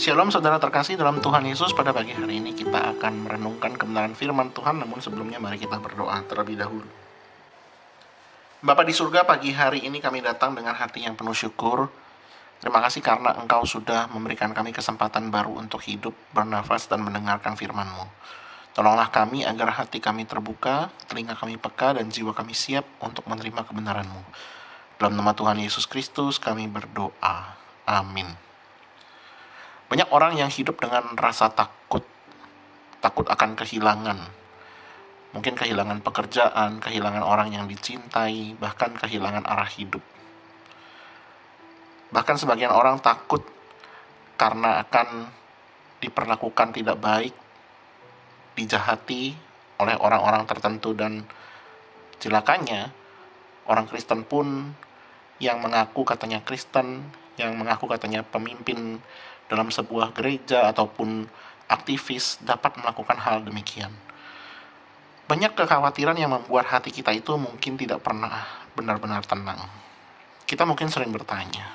Shalom saudara terkasih dalam Tuhan Yesus. Pada pagi hari ini kita akan merenungkan kebenaran firman Tuhan. Namun sebelumnya mari kita berdoa terlebih dahulu. Bapa di surga, pagi hari ini kami datang dengan hati yang penuh syukur. Terima kasih karena Engkau sudah memberikan kami kesempatan baru untuk hidup, bernafas, dan mendengarkan firman-Mu. Tolonglah kami agar hati kami terbuka, telinga kami peka, dan jiwa kami siap untuk menerima kebenaran-Mu. Dalam nama Tuhan Yesus Kristus kami berdoa. Amin. Banyak orang yang hidup dengan rasa takut akan kehilangan. Mungkin kehilangan pekerjaan, kehilangan orang yang dicintai, bahkan kehilangan arah hidup. Bahkan sebagian orang takut karena akan diperlakukan tidak baik, dijahati oleh orang-orang tertentu, dan celakanya orang Kristen pun yang mengaku katanya Kristen, yang mengaku katanya pemimpin dalam sebuah gereja ataupun aktivis dapat melakukan hal demikian. Banyak kekhawatiran yang membuat hati kita itu mungkin tidak pernah benar-benar tenang. Kita mungkin sering bertanya,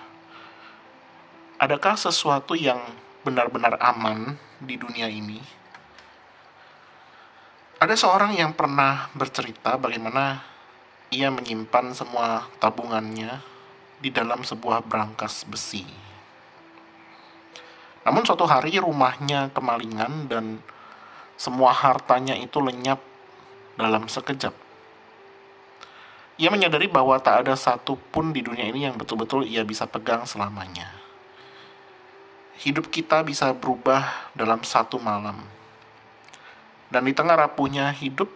adakah sesuatu yang benar-benar aman di dunia ini? Ada seorang yang pernah bercerita bagaimana ia menyimpan semua tabungannya di dalam sebuah brankas besi. Namun suatu hari rumahnya kemalingan dan semua hartanya itu lenyap dalam sekejap. Ia menyadari bahwa tak ada satu pun di dunia ini yang betul-betul ia bisa pegang selamanya. Hidup kita bisa berubah dalam satu malam. Dan di tengah rapuhnya hidup,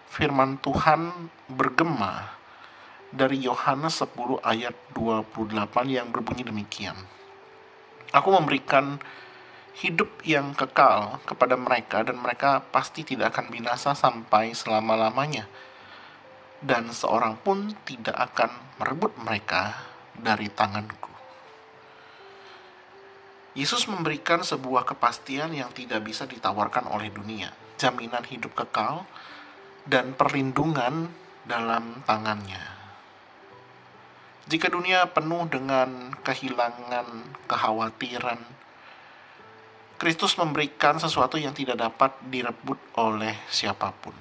firman Tuhan bergema dari Yohanes 10 ayat 28 yang berbunyi demikian. Aku memberikan hidup yang kekal kepada mereka, dan mereka pasti tidak akan binasa sampai selama-lamanya. Dan seorang pun tidak akan merebut mereka dari tanganku. Yesus memberikan sebuah kepastian yang tidak bisa ditawarkan oleh dunia. Jaminan hidup kekal dan perlindungan dalam tangannya. Jika dunia penuh dengan kehilangan, kekhawatiran, Kristus memberikan sesuatu yang tidak dapat direbut oleh siapapun.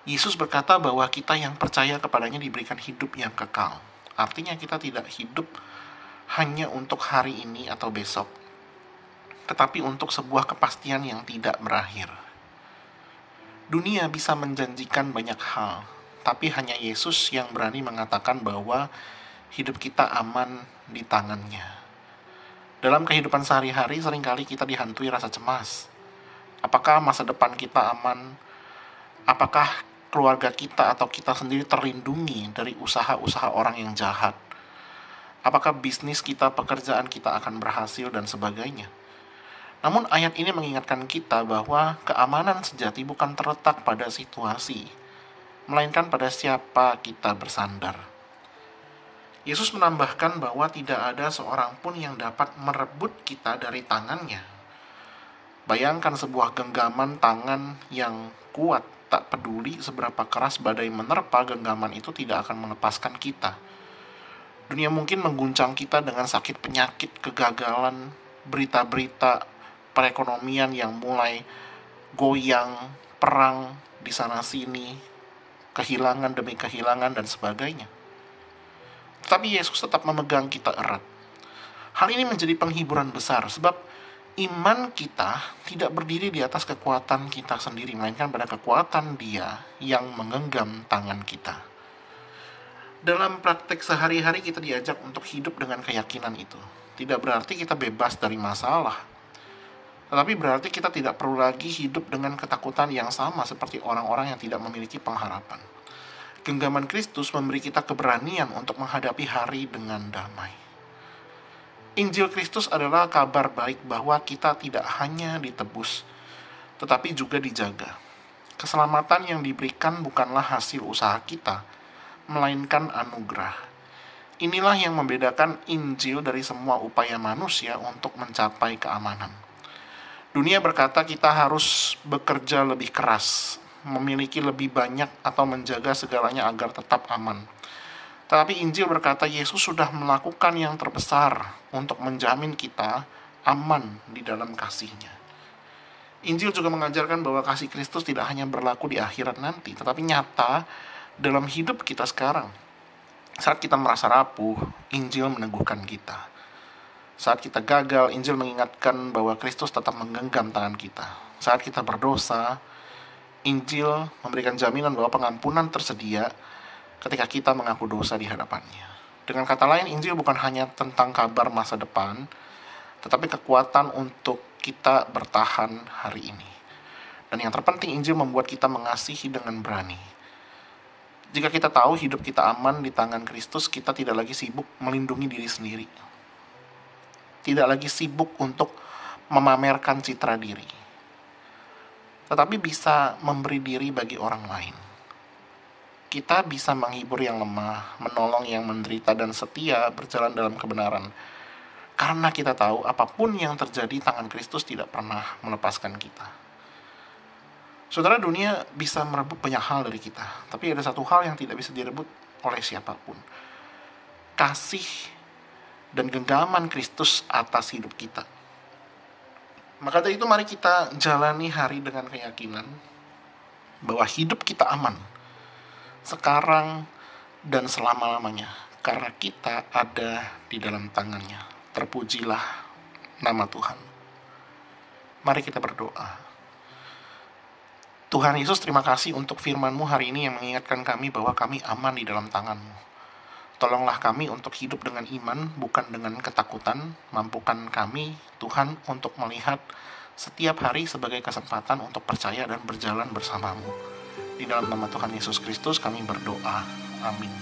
Yesus berkata bahwa kita yang percaya kepadanya diberikan hidup yang kekal. Artinya kita tidak hidup hanya untuk hari ini atau besok, tetapi untuk sebuah kepastian yang tidak berakhir. Dunia bisa menjanjikan banyak hal, tapi hanya Yesus yang berani mengatakan bahwa hidup kita aman di tangannya. Dalam kehidupan sehari-hari seringkali kita dihantui rasa cemas. Apakah masa depan kita aman? Apakah keluarga kita atau kita sendiri terlindungi dari usaha-usaha orang yang jahat? Apakah bisnis kita, pekerjaan kita akan berhasil dan sebagainya? Namun ayat ini mengingatkan kita bahwa keamanan sejati bukan terletak pada situasi, melainkan pada siapa kita bersandar. Yesus menambahkan bahwa tidak ada seorang pun yang dapat merebut kita dari tangannya. Bayangkan sebuah genggaman tangan yang kuat, tak peduli seberapa keras badai menerpa, genggaman itu tidak akan melepaskan kita. Dunia mungkin mengguncang kita dengan sakit penyakit, kegagalan, berita-berita perekonomian yang mulai goyang, perang di sana-sini, kehilangan demi kehilangan, dan sebagainya. Tetapi Yesus tetap memegang kita erat. Hal ini menjadi penghiburan besar, sebab iman kita tidak berdiri di atas kekuatan kita sendiri, melainkan pada kekuatan Dia yang menggenggam tangan kita. Dalam praktek sehari-hari kita diajak untuk hidup dengan keyakinan itu. Tidak berarti kita bebas dari masalah, tetapi berarti kita tidak perlu lagi hidup dengan ketakutan yang sama seperti orang-orang yang tidak memiliki pengharapan. Genggaman Kristus memberi kita keberanian untuk menghadapi hari dengan damai. Injil Kristus adalah kabar baik bahwa kita tidak hanya ditebus, tetapi juga dijaga. Keselamatan yang diberikan bukanlah hasil usaha kita, melainkan anugerah. Inilah yang membedakan Injil dari semua upaya manusia untuk mencapai keamanan. Dunia berkata kita harus bekerja lebih keras, memiliki lebih banyak, atau menjaga segalanya agar tetap aman. Tetapi Injil berkata Yesus sudah melakukan yang terbesar untuk menjamin kita aman di dalam kasih-Nya. Injil juga mengajarkan bahwa kasih Kristus tidak hanya berlaku di akhirat nanti, tetapi nyata dalam hidup kita sekarang. Saat kita merasa rapuh, Injil meneguhkan kita. Saat kita gagal, Injil mengingatkan bahwa Kristus tetap menggenggam tangan kita. Saat kita berdosa, Injil memberikan jaminan bahwa pengampunan tersedia ketika kita mengaku dosa di hadapannya. Dengan kata lain, Injil bukan hanya tentang kabar masa depan, tetapi kekuatan untuk kita bertahan hari ini. Dan yang terpenting, Injil membuat kita mengasihi dengan berani. Jika kita tahu hidup kita aman di tangan Kristus, kita tidak lagi sibuk melindungi diri sendiri. Tidak lagi sibuk untuk memamerkan citra diri, tetapi bisa memberi diri bagi orang lain. Kita bisa menghibur yang lemah, menolong yang menderita, dan setia berjalan dalam kebenaran. Karena kita tahu apapun yang terjadi, tangan Kristus tidak pernah melepaskan kita. Saudara, dunia bisa merebut banyak hal dari kita, tapi ada satu hal yang tidak bisa direbut oleh siapapun. Kasih dan genggaman Kristus atas hidup kita. Maka dari itu mari kita jalani hari dengan keyakinan bahwa hidup kita aman sekarang dan selama-lamanya, karena kita ada di dalam tangan-Nya. Terpujilah nama Tuhan. Mari kita berdoa. Tuhan Yesus, terima kasih untuk firman-Mu hari ini yang mengingatkan kami bahwa kami aman di dalam tangan-Mu. Tolonglah kami untuk hidup dengan iman, bukan dengan ketakutan. Mampukan kami, Tuhan, untuk melihat setiap hari sebagai kesempatan untuk percaya dan berjalan bersama-Mu. Di dalam nama Tuhan Yesus Kristus kami berdoa. Amin.